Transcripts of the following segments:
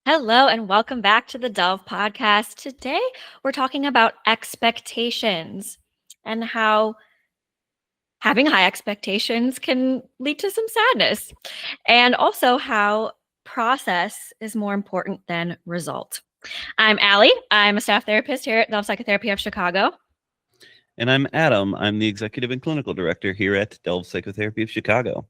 Hello and welcome back to the Delve podcast. Today we're talking about expectations and how having high expectations can lead to some sadness, and also how process is more important than result. I'm Allie. I'm a staff therapist here at Delve Psychotherapy of Chicago. And I'm Adam. I'm the Executive and Clinical Director here at Delve Psychotherapy of Chicago.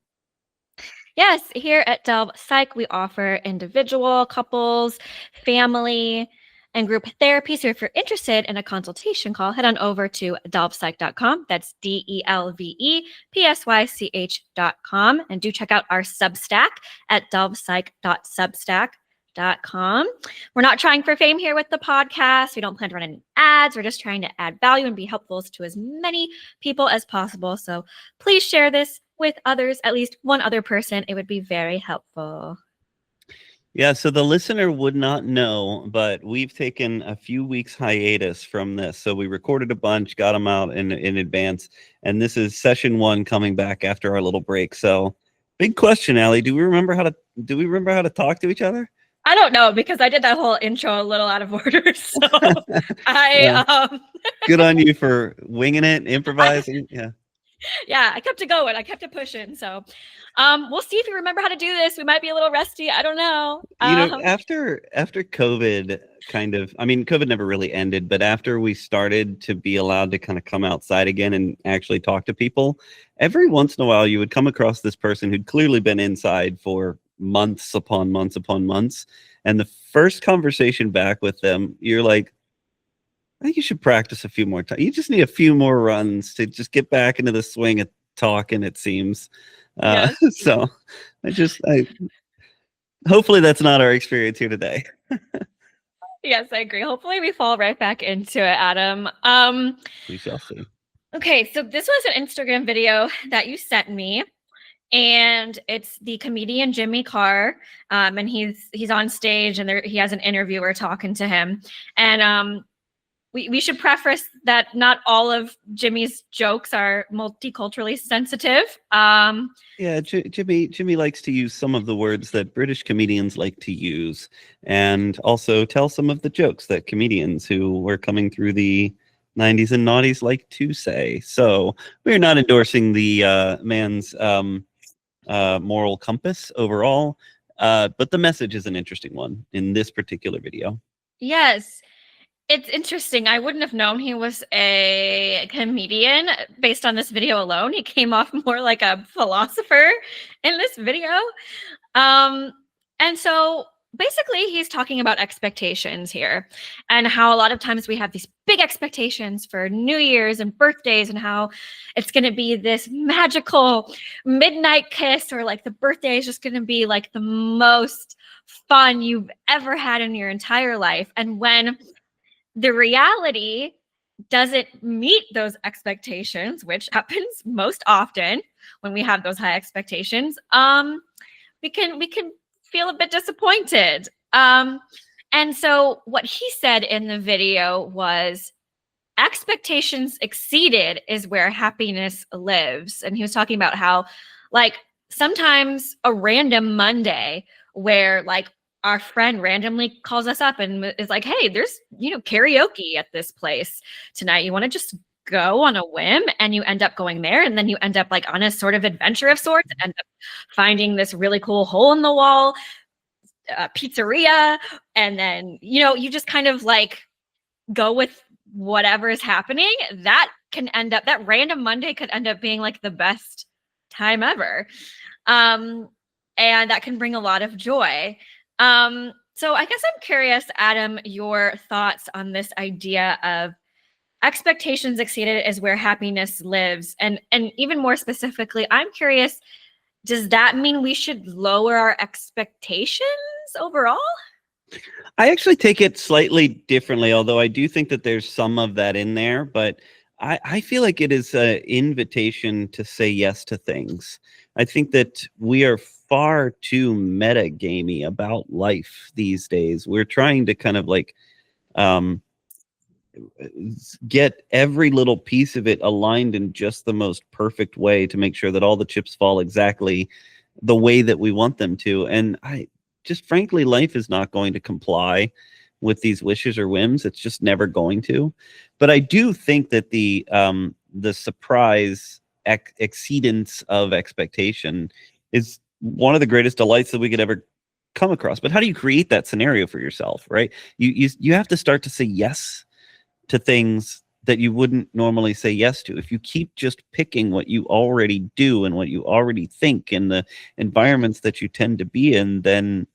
Yes, here at Delve Psych, we offer individual, couples, family, and group therapy. So if you're interested in a consultation call, head on over to delvepsych.com. That's DELVEPSYCH.com. And do check out our Substack at delvepsych.substack.com. We're not trying for fame here with the podcast. We don't plan to run any ads. We're just trying to add value and be helpful to as many people as possible. So please share this with others, at least one other person. It would be very helpful. Yeah, so the listener would not know, but we've taken a few weeks hiatus from this. So we recorded a bunch, got them out in advance, and this is session 1 coming back after our little break. So big question, Allie, do we remember how to talk to each other? I don't know, because I did that whole intro a little out of order. So Good on you for winging it, improvising. Yeah, I kept it going. I kept it pushing. So we'll see if you remember how to do this. We might be a little rusty. I don't know. After COVID COVID never really ended, but after we started to be allowed to kind of come outside again and actually talk to people, every once in a while you would come across this person who'd clearly been inside for months upon months upon months. And the first conversation back with them, you're like, I think you should practice a few more times. You just need a few more runs to just get back into the swing of talking, it seems. Yes. So hopefully that's not our experience here today. Yes, I agree. Hopefully we fall right back into it, Adam. We shall see. Okay, so this was an Instagram video that you sent me, and it's the comedian Jimmy Carr, and he's on stage, and he has an interviewer talking to him, and we should preface that not all of Jimmy's jokes are multiculturally sensitive. Yeah, Jimmy likes to use some of the words that British comedians like to use, and also tell some of the jokes that comedians who were coming through the 90s and noughties like to say. So we're not endorsing the man's moral compass overall, but the message is an interesting one in this particular video. Yes. It's interesting. I wouldn't have known he was a comedian based on this video alone. He came off more like a philosopher in this video. And so basically he's talking about expectations here, and how a lot of times we have these big expectations for New Year's and birthdays, and how it's going to be this magical midnight kiss, or like the birthday is just going to be like the most fun you've ever had in your entire life. And when the reality doesn't meet those expectations, which happens most often when we have those high expectations, we can feel a bit disappointed. And so what he said in the video was, expectations exceeded is where happiness lives. And he was talking about how, like, sometimes a random Monday where, like, our friend randomly calls us up and is like, hey, there's, karaoke at this place tonight. You want to just go on a whim? And you end up going there, and then you end up like on a sort of adventure of sorts, and end up finding this really cool hole in the wall pizzeria. And then, you just kind of like go with whatever is happening. That random Monday could end up being like the best time ever. And that can bring a lot of joy. So I guess I'm curious, Adam, your thoughts on this idea of expectations exceeded is where happiness lives. And even more specifically, I'm curious, does that mean we should lower our expectations overall? I actually take it slightly differently, although I do think that there's some of that in there, but I feel like it is an invitation to say yes to things. I think that we are far too meta-gamey about life these days. We're trying to kind of like get every little piece of it aligned in just the most perfect way to make sure that all the chips fall exactly the way that we want them to. And just frankly, life is not going to comply with these wishes or whims. It's just never going to. But I do think that the surprise exceedance of expectation is one of the greatest delights that we could ever come across. But how do you create that scenario for yourself, right? You have to start to say yes to things that you wouldn't normally say yes to. If you keep just picking what you already do and what you already think in the environments that you tend to be in, then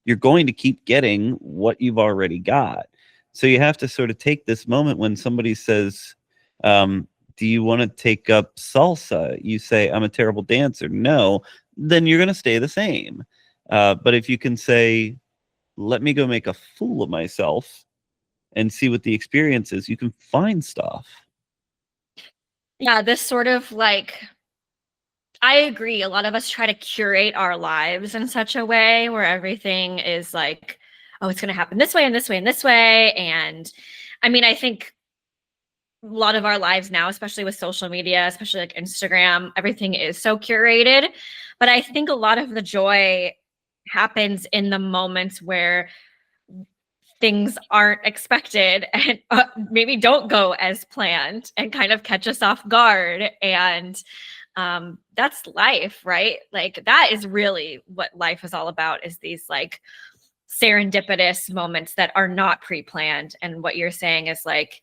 you're going to keep getting what you've already got. So you have to sort of take this moment when somebody says, do you want to take up salsa? You say, I'm a terrible dancer. No, then you're going to stay the same. But if you can say, let me go make a fool of myself and see what the experience is, you can find stuff. Yeah, this sort of like, I agree. A lot of us try to curate our lives in such a way where everything is like, oh, it's going to happen this way and this way and this way. And I mean, I think a lot of our lives now, especially with social media, especially like Instagram, everything is so curated. But I think a lot of the joy happens in the moments where things aren't expected and maybe don't go as planned and kind of catch us off guard. And that's life, right? Like that is really what life is all about, is these like serendipitous moments that are not pre-planned. And what you're saying is like,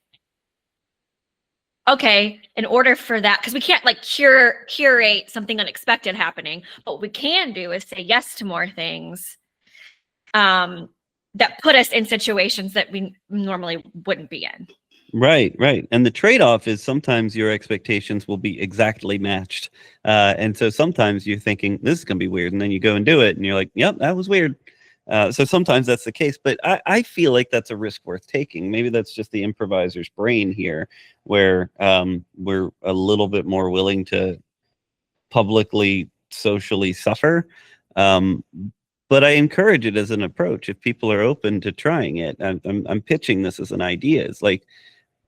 okay, in order for that, because we can't like curate something unexpected happening, but what we can do is say yes to more things that put us in situations that we normally wouldn't be in. Right. And the trade-off is sometimes your expectations will be exactly matched. And so sometimes you're thinking, this is going to be weird. And then you go and do it and you're like, yep, that was weird. So sometimes that's the case. But I feel like that's a risk worth taking. Maybe that's just the improviser's brain here, where we're a little bit more willing to publicly, socially suffer. But I encourage it as an approach if people are open to trying it. I'm pitching this as an idea. It's like,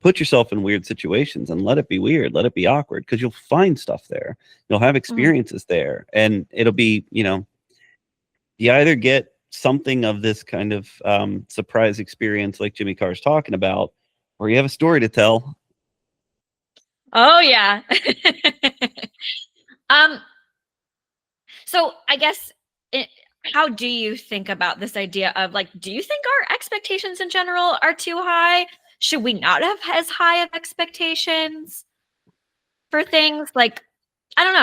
put yourself in weird situations and let it be weird, let it be awkward, because you'll find stuff there. You'll have experiences there, and it'll be, you either get something of this kind of surprise experience like Jimmy Carr's talking about, or you have a story to tell. Oh yeah. So I guess how do you think about this idea of like, do you think our expectations in general are too high? Should we not have as high of expectations for things? Like, I don't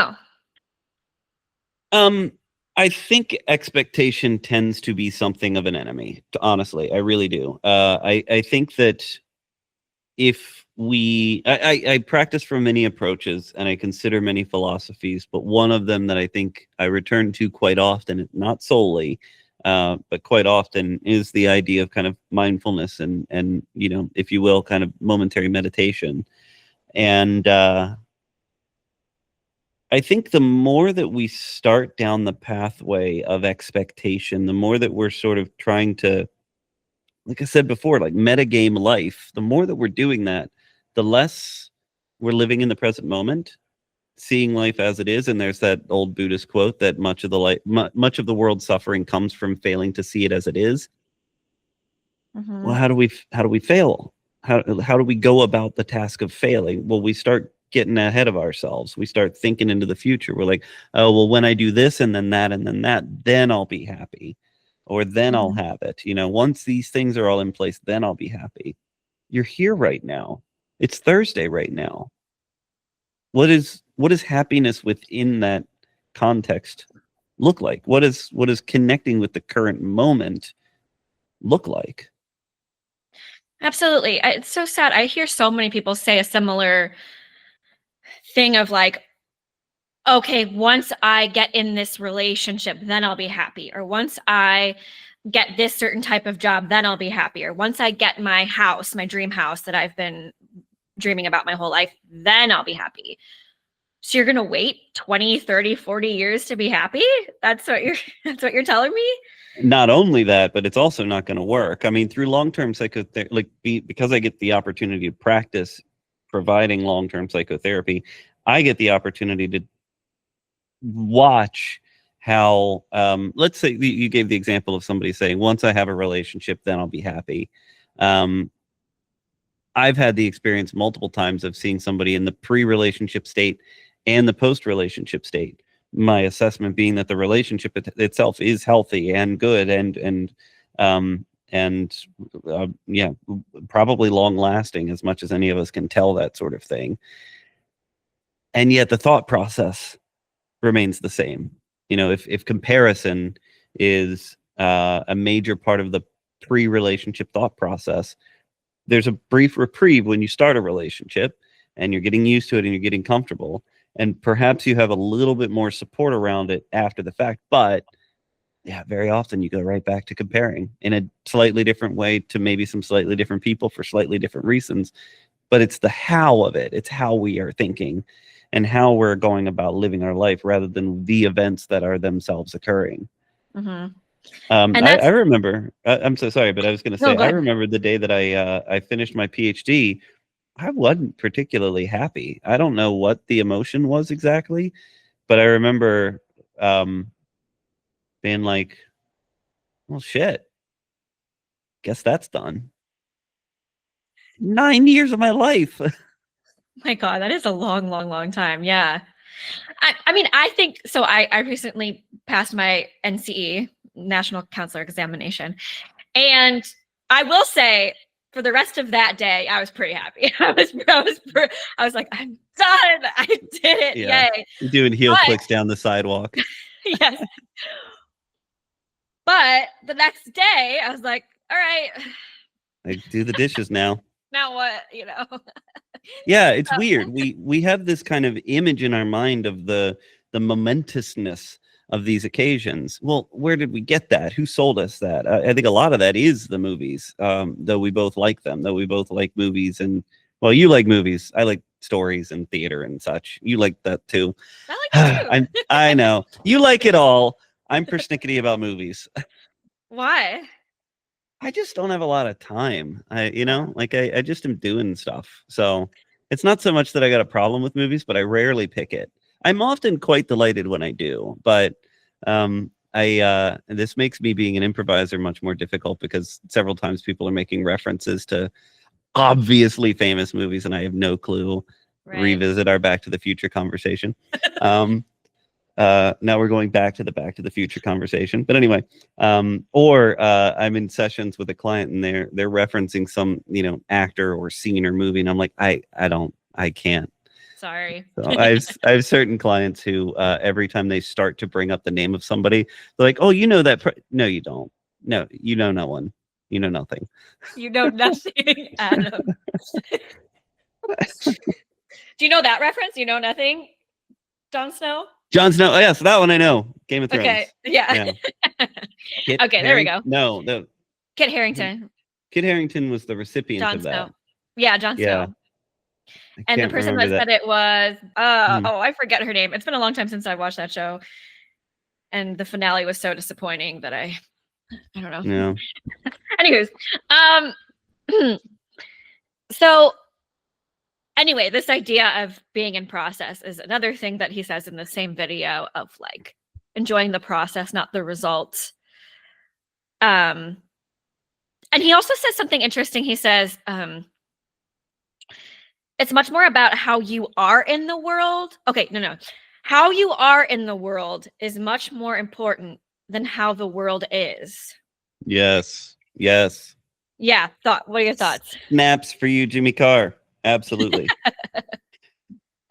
know. I think expectation tends to be something of an enemy, honestly. I really do. I think that if I practice from many approaches and I consider many philosophies, but one of them that I think I return to quite often, not solely, but quite often, is the idea of kind of mindfulness and if you will, kind of momentary meditation. And I think the more that we start down the pathway of expectation, the more that we're sort of trying to, like I said before, like metagame life, the more that we're doing that, the less we're living in the present moment, seeing life as it is. And there's that old Buddhist quote that much of the world's suffering comes from failing to see it as it is. know. Well, how do we fail? How do we go about the task of failing? Well, we start getting ahead of ourselves. We start thinking into the future. We're like, oh, well, when I do this and then that and then that, then I'll be happy, or then I'll have it. Once these things are all in place, then I'll be happy. You're here right now. It's Thursday right now. What is happiness within that context look like? What is connecting with the current moment look like? Absolutely. It's so sad. I hear so many people say a similar thing of like, okay, once I get in this relationship, then I'll be happy. Or once I get this certain type of job, then I'll be happy. Or once I get my house, my dream house that I've been dreaming about my whole life, then I'll be happy. So you're going to wait 20, 30, 40 years to be happy? That's what you're telling me? Not only that, but it's also not going to work. I mean, through long-term psychotherapy, because I get the opportunity to practice providing long-term psychotherapy, I get the opportunity to watch how let's say you gave the example of somebody saying, once I have a relationship, then I'll be happy. I've had the experience multiple times of seeing somebody in the pre-relationship state and the post-relationship state. My assessment being that the relationship itself is healthy and good and yeah, probably long lasting, as much as any of us can tell, that sort of thing. And yet the thought process remains the same. You know, if comparison is a major part of the pre-relationship thought process, there's a brief reprieve when you start a relationship and you're getting used to it and you're getting comfortable, and perhaps you have a little bit more support around it after the fact. But yeah, very often you go right back to comparing in a slightly different way to maybe some slightly different people for slightly different reasons. But it's the how of it. It's how we are thinking and how we're going about living our life rather than the events that are themselves occurring. And I remember, I'm so sorry, but I was going to say, No, go I ahead. remember the day that I finished my PhD. I wasn't particularly happy. I don't know what the emotion was exactly, but I remember being like, well, shit, guess that's done. 9 years of my life. My God, that is a long, long, long time. Yeah. I mean, I think so. I recently passed my NCE, National Counselor Examination. And I will say, for the rest of that day, I was pretty happy. I was like, I'm done. I did it. Yeah. Yay. Doing heel But- clicks down the sidewalk. Yes. But the next day, I was like, all right, I do the dishes now. now what? You know? Yeah, it's weird. We have this kind of image in our mind of the momentousness of these occasions. Well, where did we get that? Who sold us that? I think a lot of that is the movies. Though we both like them. Though we both like movies, and well, you like movies. I like stories and theater and such. You like that too. I like it too. I know you like it all. I'm persnickety about movies. Why? I just don't have a lot of time. I just am doing stuff. So it's not so much that I got a problem with movies, but I rarely pick it. I'm often quite delighted when I do, but this makes me being an improviser much more difficult because several times people are making references to obviously famous movies and I have no clue. Right. Revisit our Back to the Future conversation. Now we're going back to the Future conversation, but anyway, or I'm in sessions with a client and they're referencing some actor or scene or movie, and I'm like, I can't. Sorry. So I have certain clients who every time they start to bring up the name of somebody, they're like, oh, you know that? No, you don't. No, you know no one. You know nothing. You know nothing, Adam. Do you know that reference? You know nothing, Jon Snow? Jon Snow. Oh, yes, that one I know. Game of Thrones. Okay. Yeah. Kit Okay, there we go. No, the Kit Harington. Kit Harington was the recipient Jon of that. Snow. Yeah, Jon Yeah. Snow. I And the can't person remember that said it was I forget her name. It's been a long time since I watched that show. And the finale was so disappointing that I don't know. No. Anywho's, so anyway, this idea of being in process is another thing that he says in the same video of like enjoying the process, not the result. And he also says something interesting. He says, it's much more about how you are in the world. Okay, no. How you are in the world is much more important than how the world is. Yes. Yeah, what are your thoughts? Snaps for you, Jimmy Carr. Absolutely.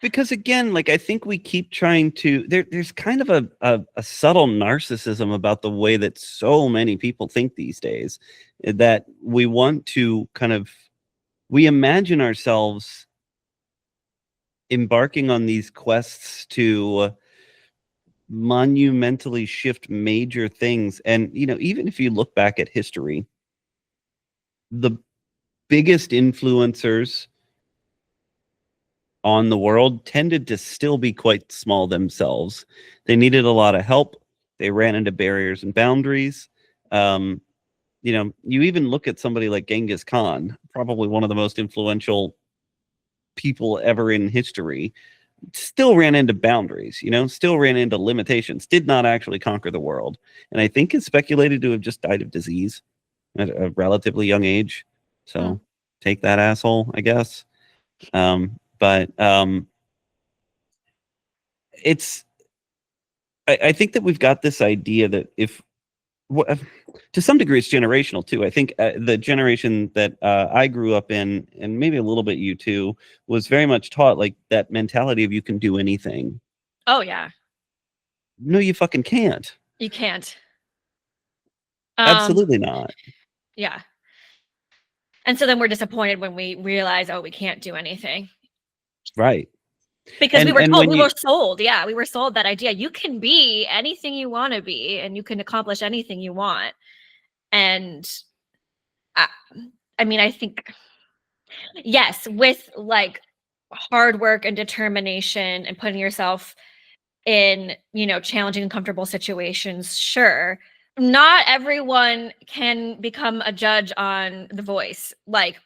Because again, like I think we keep trying to there's kind of a subtle narcissism about the way that so many people think these days, that we want to we imagine ourselves embarking on these quests to monumentally shift major things. And even if you look back at history, the biggest influencers on the world tended to still be quite small themselves. They needed a lot of help. They ran into barriers and boundaries. You even look at somebody like Genghis Khan, probably one of the most influential people ever in history. still ran into boundaries, still ran into limitations, did not actually conquer the world. And I think is speculated to have just died of disease at a relatively young age. So take that, asshole, I guess. But it's, I think that we've got this idea that to some degree it's generational too. I think the generation that I grew up in, and maybe a little bit you too, was very much taught like that mentality of you can do anything. Oh yeah. No, you fucking can't. You can't. Absolutely not. Yeah. And so then we're disappointed when we realize, oh, we can't do anything. Right. Because we were told, we were sold that idea. You can be anything you want to be, and you can accomplish anything you want. And I mean, I think, yes, with like hard work and determination and putting yourself in, challenging and comfortable situations, sure. Not everyone can become a judge on The Voice. Like,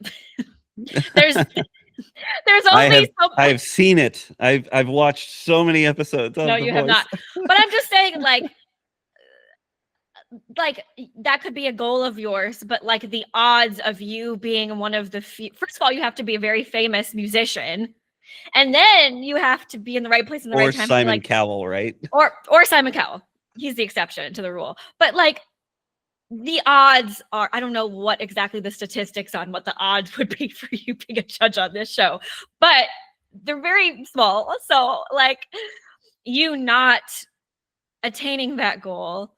there's only I have seen it. I've watched so many episodes of No, The you Voice. have not. But I'm just saying, like that could be a goal of yours, but like the odds of you being one of the few, first of all, you have to be a very famous musician, and then you have to be in the right place in the right time. Or Simon Cowell, right? Or Simon Cowell. He's the exception to the rule. But like the odds are, I don't know what exactly the statistics on what the odds would be for you being a judge on this show, but they're very small. So like you not attaining that goal,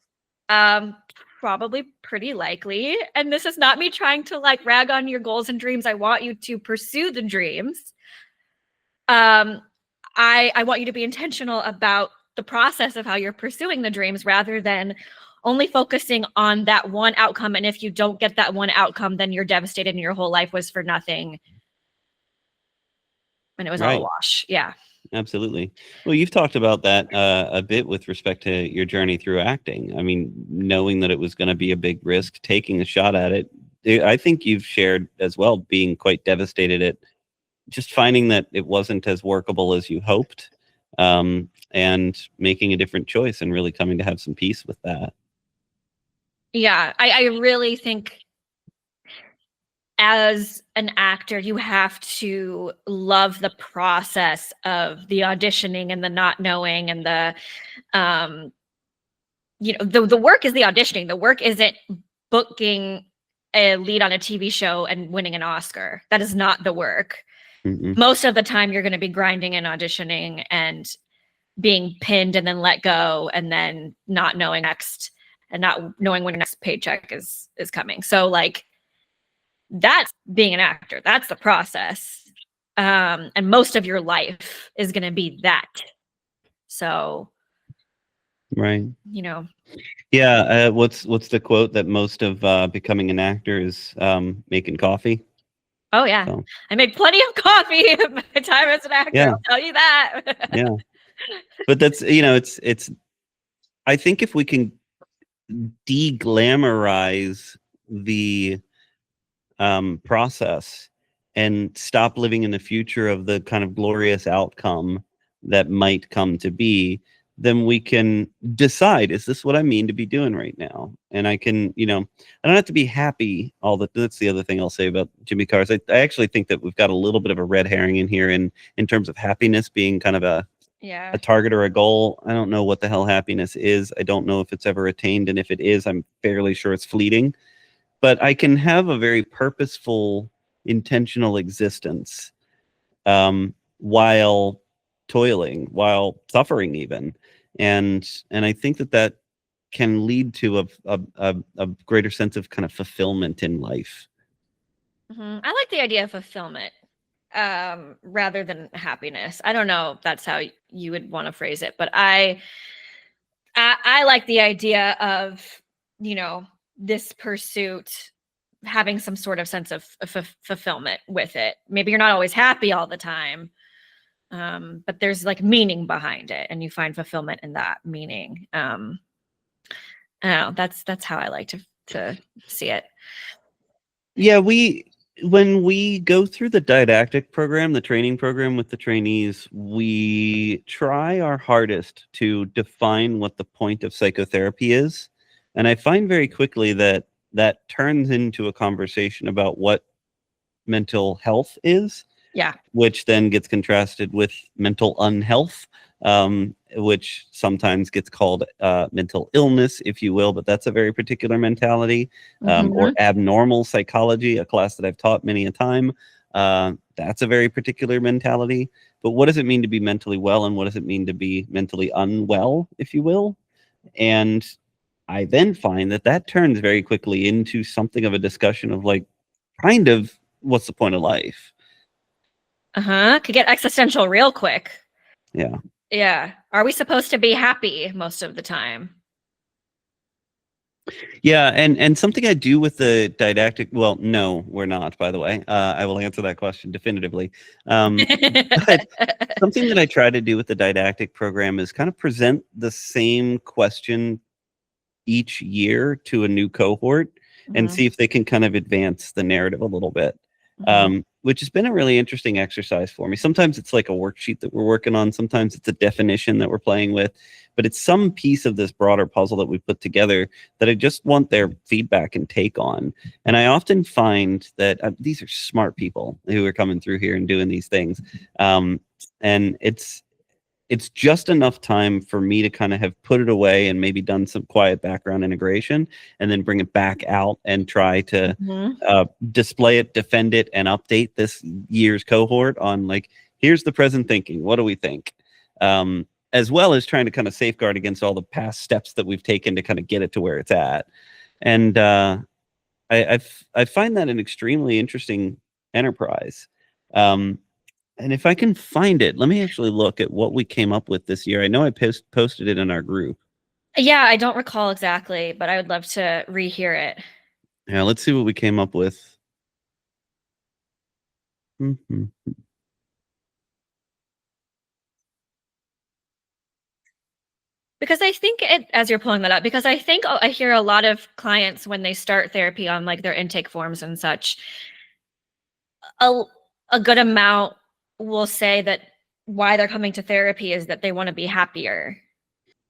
probably pretty likely. And this is not me trying to like rag on your goals and dreams. I want you to pursue the dreams. I want you to be intentional about the process of how you're pursuing the dreams rather than only focusing on that one outcome. And if you don't get that one outcome, then you're devastated and your whole life was for nothing. And it was all a wash. Yeah. Absolutely. Well, you've talked about that a bit with respect to your journey through acting. I mean, knowing that it was going to be a big risk, taking a shot at it. I think you've shared as well being quite devastated at just finding that it wasn't as workable as you hoped, and making a different choice and really coming to have some peace with that. Yeah, I really think as an actor, you have to love the process of the auditioning and the not knowing and the, the work is the auditioning. The work isn't booking a lead on a TV show and winning an Oscar. That is not the work. Mm-mm. Most of the time you're going to be grinding and auditioning and being pinned and then let go and then not knowing next and not knowing when your next paycheck is coming. So like, that's being an actor. That's the process. And most of your life is going to be that. So, right. Yeah. What's the quote that most of becoming an actor is making coffee? Oh yeah. So. I made plenty of coffee in my time as an actor. Yeah. I'll tell you that. Yeah. But that's, it's, I think if we can de-glamorize the process and stop living in the future of the kind of glorious outcome that might come to be, then we can decide, is this what I mean to be doing right now? And I can, I don't have to be happy that's the other thing I'll say about Jimmy Carr's. I actually think that we've got a little bit of a red herring in here in terms of happiness being kind of a target or a goal. I don't know what the hell happiness is. I don't know if it's ever attained. And if it is, I'm fairly sure it's fleeting. But I can have a very purposeful, intentional existence while toiling, while suffering even. And I think that can lead to a greater sense of kind of fulfillment in life. Mm-hmm. I like the idea of fulfillment rather than happiness. I don't know if that's how you would want to phrase it, but I like the idea of, this pursuit having some sort of sense of fulfillment with it. Maybe you're not always happy all the time, but there's like meaning behind it and you find fulfillment in that meaning. I don't know, that's how I like to see it. Yeah, we when we go through the didactic program, the training program with the trainees, we try our hardest to define what the point of psychotherapy is. And I find very quickly that that turns into a conversation about what mental health is, Yeah. which then gets contrasted with mental unhealth, which sometimes gets called mental illness, if you will, but that's a very particular mentality, or Mhm. abnormal psychology, a class that I've taught many a time. That's a very particular mentality. But what does it mean to be mentally well, and what does it mean to be mentally unwell, if you will? And I then find that that turns very quickly into something of a discussion of like, kind of, what's the point of life? Could get existential real quick. Yeah. Yeah. Are we supposed to be happy most of the time? Yeah, and something I do with the didactic, well, no, we're not, by the way. I will answer that question definitively. But something that I try to do with the didactic program is kind of present the same question each year to a new cohort and Mhm, see if they can kind of advance the narrative a little bit, mhm. which has been a really interesting exercise for me. Sometimes it's like a worksheet that we're working on, sometimes it's a definition that we're playing with, but it's some piece of this broader puzzle that we put together that I just want their feedback and take on. And I often find that these are smart people who are coming through here and doing these things. And it's just enough time for me to kind of have put it away and maybe done some quiet background integration and then bring it back out and try to Mhm. display it, defend it, and update this year's cohort on like, here's the present thinking. What do we think? As well as trying to kind of safeguard against all the past steps that we've taken to kind of get it to where it's at. And I find that an extremely interesting enterprise. Um, and if I can find it, let me actually look at what we came up with this year. I know I posted it in our group. Yeah, I don't recall exactly, but I would love to rehear it. Yeah, let's see what we came up with. Mhm. Because I think it, as you're pulling that up, because I think I hear a lot of clients when they start therapy on like their intake forms and such, a, a good amount will say that why they're coming to therapy is that they want to be happier.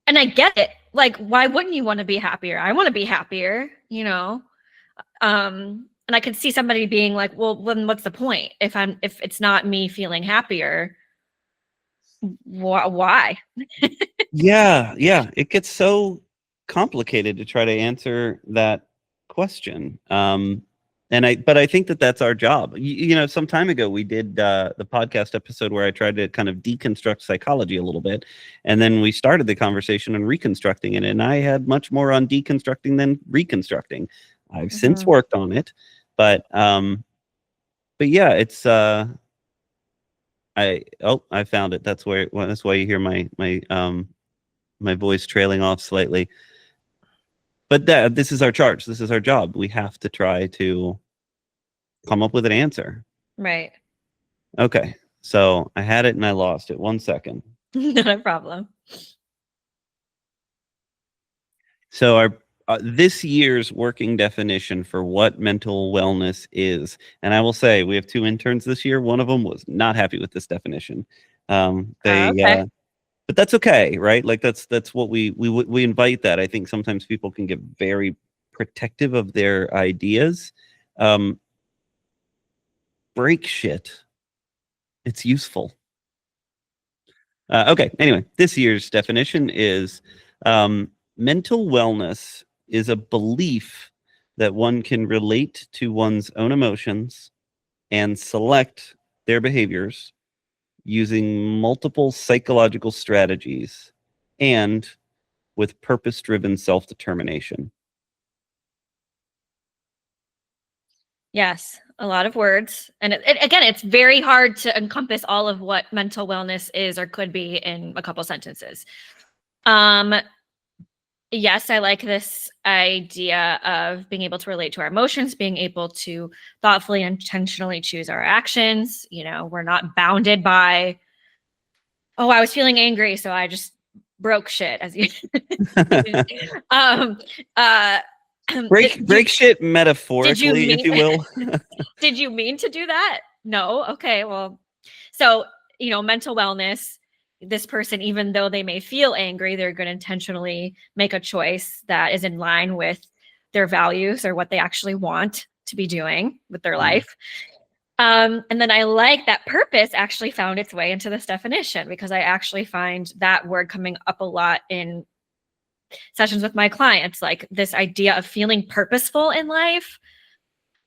And I get it. Like, why wouldn't you want to be happier? I want to be happier, you know? And I could see somebody being like, well, then what's the point? If it's not me feeling happier, why? Yeah, it gets so complicated to try to answer that question. But I think that that's our job. You know, some time ago we did the podcast episode where I tried to kind of deconstruct psychology a little bit, and then we started the conversation on reconstructing it. And I had much more on deconstructing than reconstructing. I've since Mhm. worked on it, but yeah, it's I found it. That's why you hear my voice trailing off slightly. But this is our charge. This is our job. We have to try to come up with an answer. Right. Okay. So I had it and I lost it. 1 second. Not a problem. So our this year's working definition for what mental wellness is, and I will say we have two interns this year. One of them was not happy with this definition. They Okay. but that's okay, right? Like that's what we invite that. I think sometimes people can get very protective of their ideas. Um, break shit. It's useful. Okay. Anyway, this year's definition is mental wellness is a belief that one can relate to one's own emotions and select their behaviors using multiple psychological strategies and with purpose driven self determination. Yes, a lot of words. And again, it's very hard to encompass all of what mental wellness is or could be in a couple sentences. Um, yes, I like this idea of being able to relate to our emotions, being able to thoughtfully and intentionally choose our actions. You know, we're not bounded by, oh, I was feeling angry, so I just broke shit as you um uh break shit did you metaphorically, if mean you will. did you mean to do that? No. Okay. Well, so, mental wellness, this person, even though they may feel angry, they're going to intentionally make a choice that is in line with their values or what they actually want to be doing with their life. And then I like that purpose actually found its way into this definition, because I actually find that word coming up a lot in sessions with my clients. Like, this idea of feeling purposeful in life,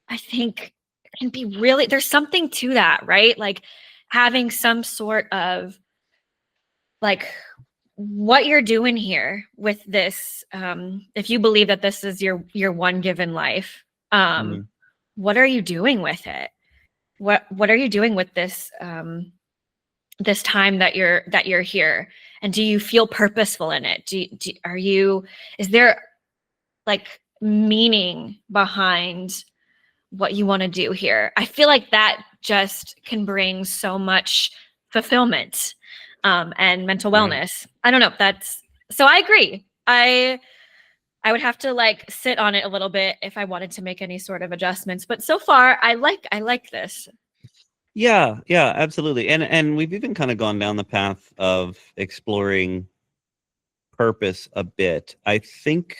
I think can be really, there's something to that, right? Like, having some sort of, like, what you're doing here with this, if you believe that this is your one given life, what are you doing with it? What are you doing with this, this time that you're here? And do you feel purposeful in it? Is there, like, meaning behind what you want to do here? I feel like that just can bring so much fulfillment, and mental wellness. I don't know. So I agree. I would have to, like, sit on it a little bit if I wanted to make any sort of adjustments. But so far, I like this. Yeah, absolutely. And we've even kind of gone down the path of exploring purpose a bit. I think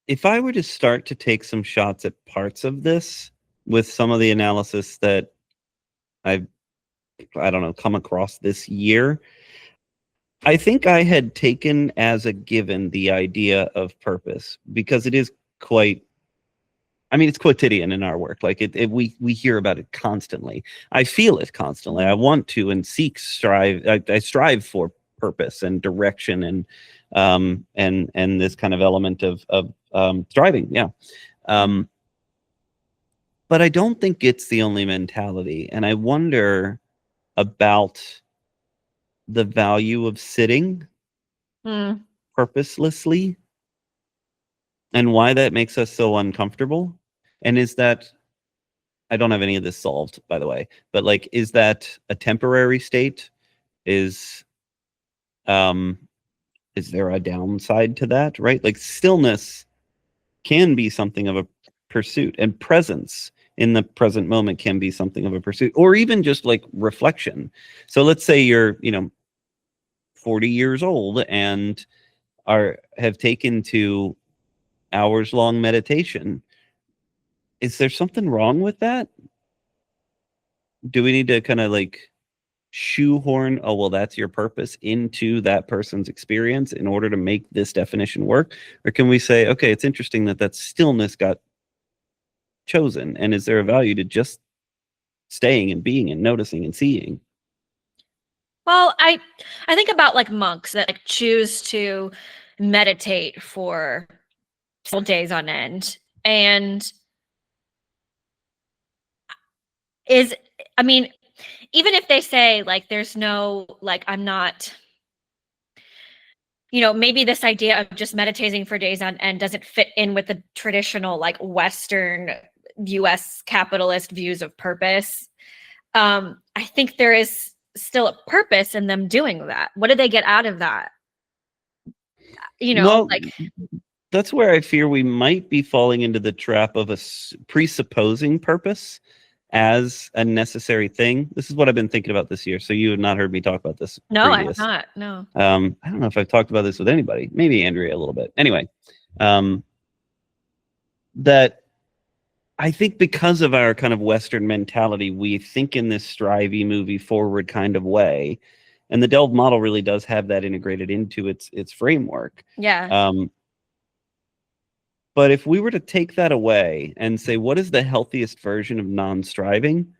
if I were to start to take some shots at parts of this with some of the analysis that I don't know, come across this year, I think I had taken as a given the idea of purpose, because it is quite, I mean, it's quotidian in our work. Like, we hear about it constantly. I feel it constantly. I want to and strive. I strive for purpose and direction, and this kind of element of striving. Yeah. But I don't think it's the only mentality. And I wonder about the value of sitting purposelessly, and why that makes us so uncomfortable. And is that, I don't have any of this solved, by the way, but, like, is that a temporary state? Is there a downside to that, right? Like, stillness can be something of a pursuit, and presence in the present moment can be something of a pursuit, or even just, like, reflection. So let's say you're 40 years old and have taken to hours-long meditation. Is there something wrong with that? Do we need to kind of, like, shoehorn, oh, well, that's your purpose, into that person's experience in order to make this definition work? Or can we say, okay, it's interesting that stillness got chosen, and is there a value to just staying and being and noticing and seeing? Well, I think about, like, monks that, like, choose to meditate for several days on end. And I mean, even if they say, like, there's no, like, I'm not, maybe this idea of just meditating for days on end doesn't fit in with the traditional, like, Western US capitalist views of purpose. I think there is still a purpose in them doing that. What did they get out of that? Well, Like, that's where I fear we might be falling into the trap of presupposing purpose as a necessary thing. This is what I've been thinking about this year. So you have not heard me talk about this. No, previous. I have not. No. I don't know if I've talked about this with anybody. Maybe Andrea a little bit. Anyway, that I think because of our kind of Western mentality, we think in this strivey, movie forward kind of way. And the Delve model really does have that integrated into its framework. Yeah. But if we were to take that away and say, what is the healthiest version of non-striving?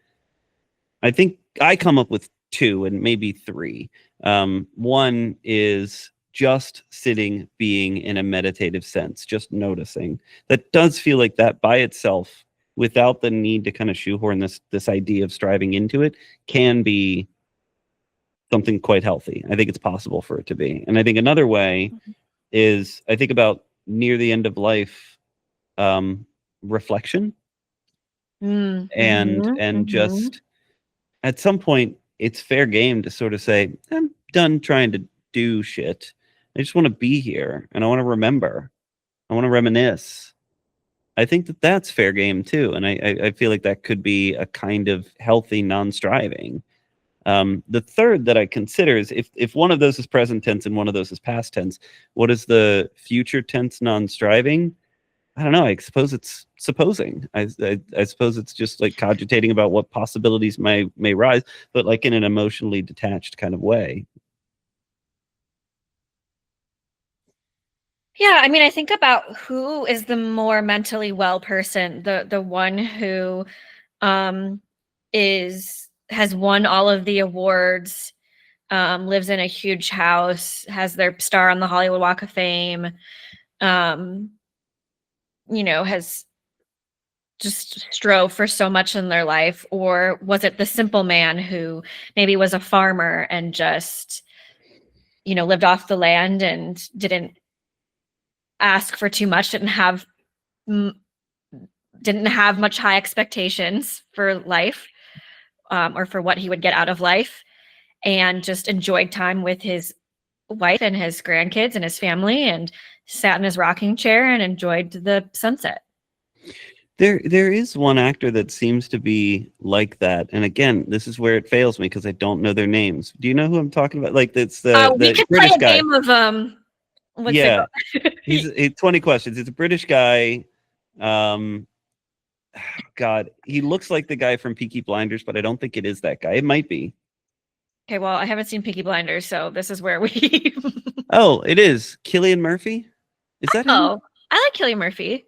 I think I come up with two and maybe three. One is just sitting, being in a meditative sense, just noticing. That does feel like that by itself, without the need to kind of shoehorn this idea of striving into it, can be something quite healthy. I think it's possible for it to be. And I think another way is, I think about near the end of life, reflection, and just at some point, it's fair game to sort of say, I'm done trying to do shit. I just want to be here, and I want to remember. I want to reminisce. I think that that's fair game too, and I feel like that could be a kind of healthy non-striving. The third that I consider is if one of those is present tense and one of those is past tense, what is the future tense non-striving? I don't know. I suppose it's supposing. I suppose it's just like cogitating about what possibilities may rise, but like in an emotionally detached kind of way. Yeah, I mean, I think about who is the more mentally well person, the one who um has won all of the awards, lives in a huge house, has their star on the Hollywood Walk of Fame, um, has just strove for so much in their life, or was it the simple man who maybe was a farmer and just, lived off the land and didn't ask for too much, m- didn't have much high expectations for life, or for what he would get out of life, and just enjoyed time with his wife and his grandkids and his family, and sat in his rocking chair and enjoyed the sunset. There is one actor that seems to be like that, and again, this is where it fails me because I don't know their names. Do you know who I'm talking about? Like it's We the could play British a guy. game of what's it Yeah, called? he's 20 questions. It's a British guy. Um, God, he looks like the guy from Peaky Blinders, but I don't think it is that guy. It might be. Okay, well, I haven't seen Peaky Blinders, so this is where we. Oh, it is Cillian Murphy. Is that him? Oh, I like Cillian Murphy.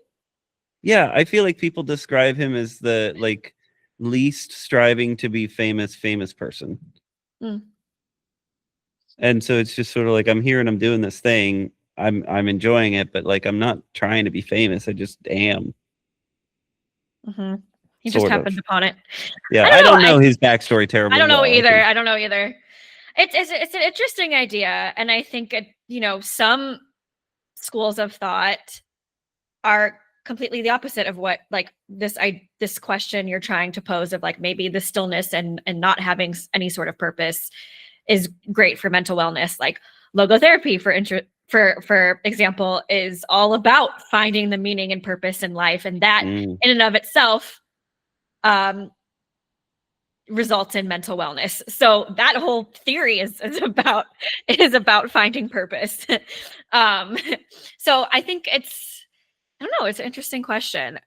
Yeah, I feel like people describe him as the like least striving to be famous person. Hmm. And so it's just sort of like I'm here and I'm doing this thing. I'm enjoying it, but like I'm not trying to be famous. I just am. Mm-hmm. He just Sort of. happened upon it. Yeah, I I don't know. don't know his backstory I terribly don't know well. either. I don't know either. It's an interesting idea, and I think some schools of thought are completely the opposite of what, like, this question you're trying to pose, of like maybe the stillness and not having any sort of purpose is great for mental wellness. Like logotherapy, for example, is all about finding the meaning and purpose in life, and that Mm. in and of itself um results in mental wellness. So that whole theory is about finding purpose. um so I think I don't know, it's an interesting question.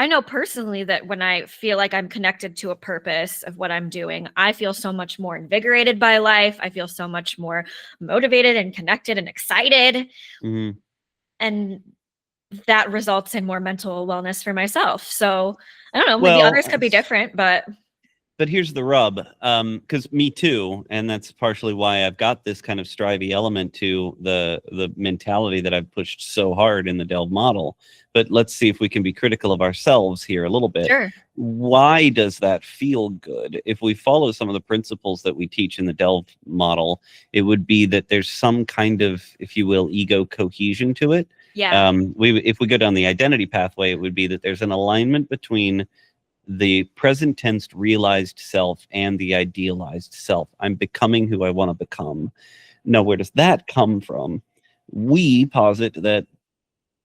I know personally that when I feel like I'm connected to a purpose of what I'm doing, I feel so much more invigorated by life. I feel so much more motivated and connected and excited. Mhm. And that results in more mental wellness for myself. So I don't know, maybe Well, others could be different, but but here's the rub, because me too, and that's partially why I've got this kind of strivey element to the mentality that I've pushed so hard in the Delve model. But let's see if we can be critical of ourselves here a little bit. sure. Why does that feel good? If we follow some of the principles that we teach in the Delve model, it would be that there's some kind of, if you will, ego cohesion to it. Yeah. If we go down the identity pathway, it would be that there's an alignment between the present tense realized self and the idealized self. I'm becoming who I want to become. Now, where does that come from? We posit that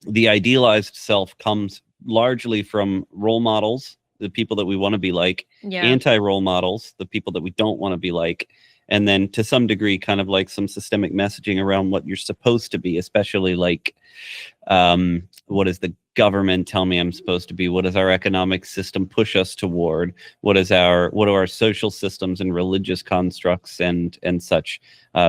the idealized self comes largely from role models, the people that we want to be like, Yeah. anti-role models, the people that we don't want to be like, and then to some degree kind of like some systemic messaging around what you're supposed to be, especially like what does the government tell me I'm supposed to be? What does our economic system push us toward? What do our social systems and religious constructs and such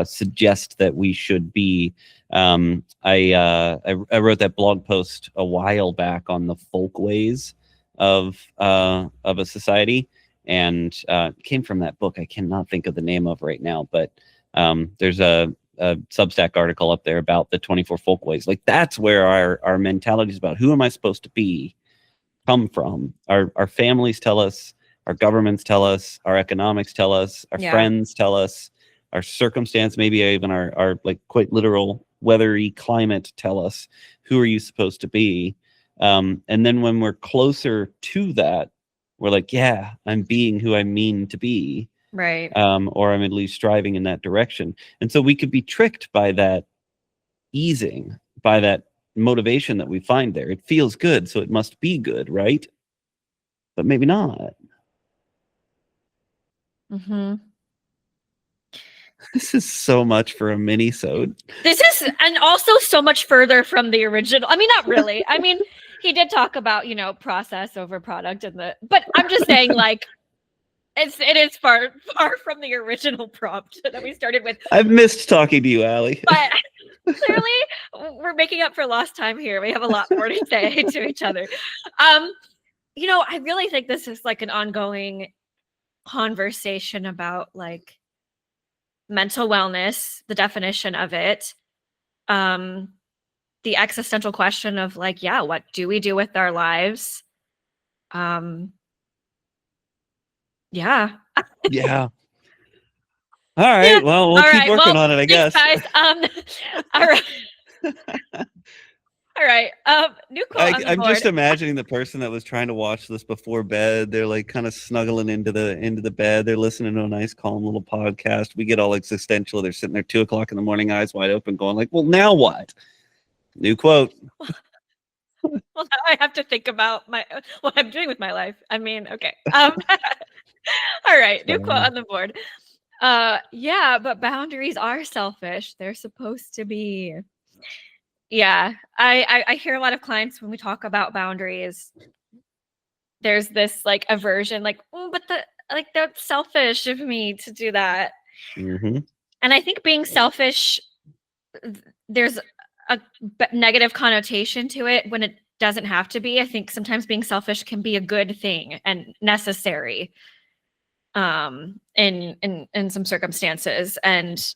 suggest that we should be? I wrote that blog post a while back on the folkways of a society, and came from that book I cannot think of the name of right now, but there's a Substack article up there about the 24 folkways. Like that's where our mentalities about who am I supposed to be come from. Our families tell us, our governments tell us, our economics tell us, our Yeah. friends tell us, our circumstance, maybe even our like quite literal weathery climate tell us who are you supposed to be. And then when we're closer to that, we're like, yeah, I'm being who I mean to be. Right. Or I'm at least striving in that direction. And so we could be tricked by that easing by that motivation that we find there. It feels good, so it must be good, right? But maybe not. Mm-hmm. This is so much for a mini-sode. This is, and also so much further from the original. I mean, not really. I mean, he did talk about, process over product but I'm just saying, like, it is far from the original prompt that we started with. I've missed talking to you, Allie. But clearly we're making up for lost time here. We have a lot more to say to each other. I really think this is like an ongoing conversation about like mental wellness, the definition of it, the existential question of like, yeah, what do we do with our lives? Yeah. Yeah. All right. Yeah. Well, we'll All keep right. working Well, on it, I thanks, guess. guys. All right. All right. New quote on the I'm board. just imagining the person that was trying to watch this before bed. They're like kind of snuggling into the bed. They're listening to a nice, calm little podcast. We get all existential. They're sitting there 2:00 in the morning, eyes wide open, going like, "Well, now what?" New quote. Well, now I have to think about what I'm doing with my life. I mean, okay. All right. New quote on the board. Yeah, but boundaries are selfish. They're supposed to be. Yeah, I hear a lot of clients when we talk about boundaries, there's this like aversion, like, oh, but that's selfish of me to do that. Mm-hmm. And I think being selfish, there's a negative connotation to it when it doesn't have to be. I think sometimes being selfish can be a good thing and necessary in some circumstances. And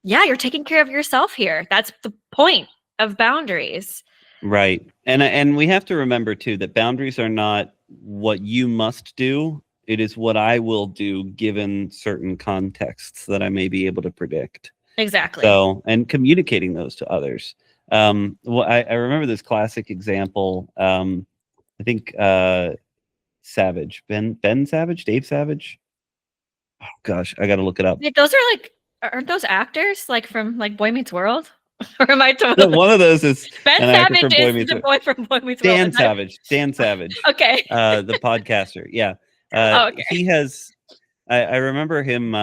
yeah, you're taking care of yourself here. That's the point of boundaries. Right. And we have to remember too that boundaries are not what you must do. It is what I will do given certain contexts that I may be able to predict. Exactly. So, and communicating those to others. Well, I remember this classic example. I think Savage, Ben Savage, Dave Savage. Oh gosh, I got to look it up. Like, those are like, aren't those actors like from like Boy Meets World? Or am I totally? One of those is Ben an actor Savage from Boy is Meets the World. boy from Boy Meets Dan World. Savage. Dan Savage. Okay. The podcaster. Yeah. Okay. He has. I remember him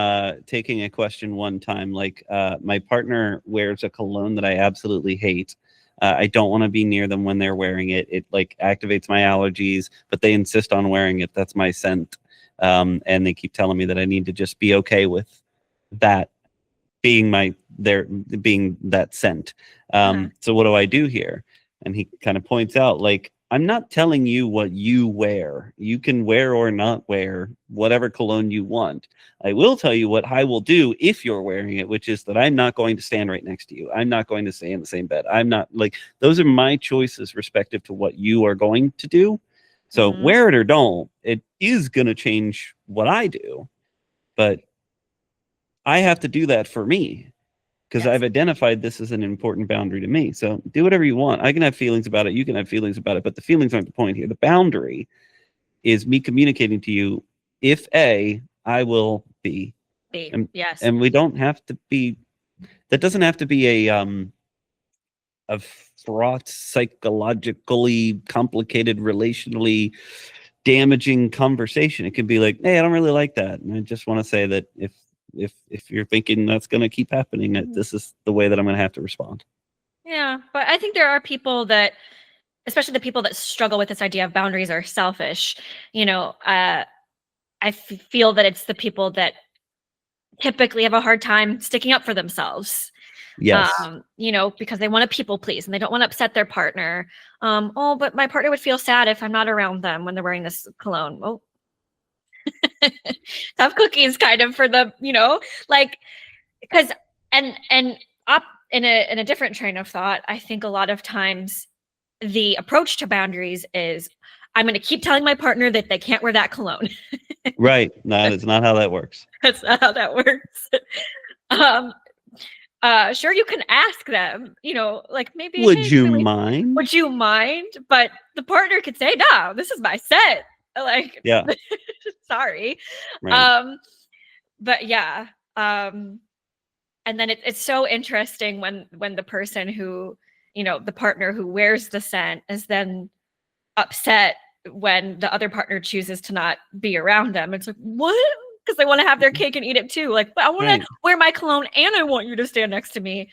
taking a question one time, like, my partner wears a cologne that I absolutely hate. I don't want to be near them when they're wearing it. It like activates my allergies, but they insist on wearing it. That's my scent. And they keep telling me that I need to just be okay with that being being that scent. So what do I do here? And he kind of points out, like, I'm not telling you what you wear. You can wear or not wear whatever cologne you want. I will tell you what I will do if you're wearing it, which is that I'm not going to stand right next to you. I'm not going to stay in the same bed. I'm not like, those are my choices respective to what you are going to do. So wear it or don't, it is going to change what I do. But I have to do that for me because I've identified this as an important boundary to me. So do whatever you want. I can have feelings about it. You can have feelings about it, but the feelings aren't the point here. The boundary is me communicating to you, if A, I will B. Yes. And we don't have to be, that doesn't have to be a fraught, psychologically complicated, relationally damaging conversation. It could be like, hey, I don't really like that. And I just want to say that if you're thinking that's going to keep happening, that this is the way that I'm going to have to respond. Yeah, but I think there are people that, especially the people that struggle with this idea of boundaries are selfish. I feel that it's the people that typically have a hard time sticking up for themselves. Yes. Because they want to people please and they don't want to upset their partner. But my partner would feel sad if I'm not around them when they're wearing this cologne. Well, tough cookies kind of for the, like, because and up in a different train of thought, I think a lot of times the approach to boundaries is I'm going to keep telling my partner that they can't wear that cologne. Right. No, that's not how that works. That's not how that works. Sure, you can ask them, like maybe, would you mind? Would you mind? But the partner could say, no, this is my set. Like, yeah. Sorry. Right. But yeah. And then it's so interesting when the person who the partner who wears the scent is then upset when the other partner chooses to not be around them. It's like, what? Because they want to have their cake and eat it too. Like, but I want to wear my cologne and I want you to stand next to me.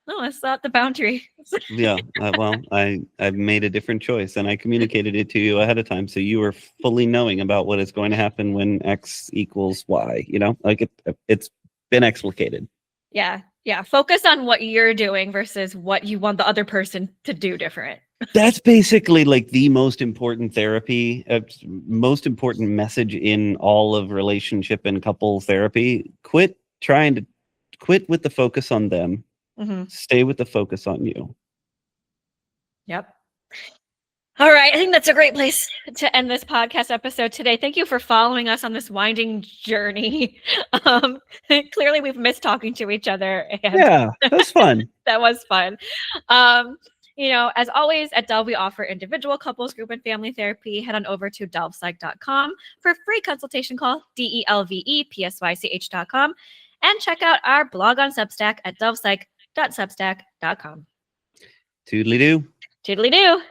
No, that's not the boundary. Yeah. Well, I've made a different choice and I communicated it to you ahead of time. So you were fully knowing about what is going to happen when X equals Y, like it's been explicated. Yeah. Yeah. Focus on what you're doing versus what you want the other person to do different. That's basically like the most important therapy, most important message in all of relationship and couple therapy. Quit with the focus on them. Mm-hmm. Stay with the focus on you. Yep. All right. I think that's a great place to end this podcast episode today. Thank you for following us on this winding journey. Clearly, we've missed talking to each other. And yeah, that's fun. That was fun. As always, at Delve, we offer individual, couples, group, and family therapy. Head on over to delvepsych.com for a free consultation call, DELVEPSYCH.com, and check out our blog on Substack at delvepsych.substack.com. Toodly-doo. Toodly-doo.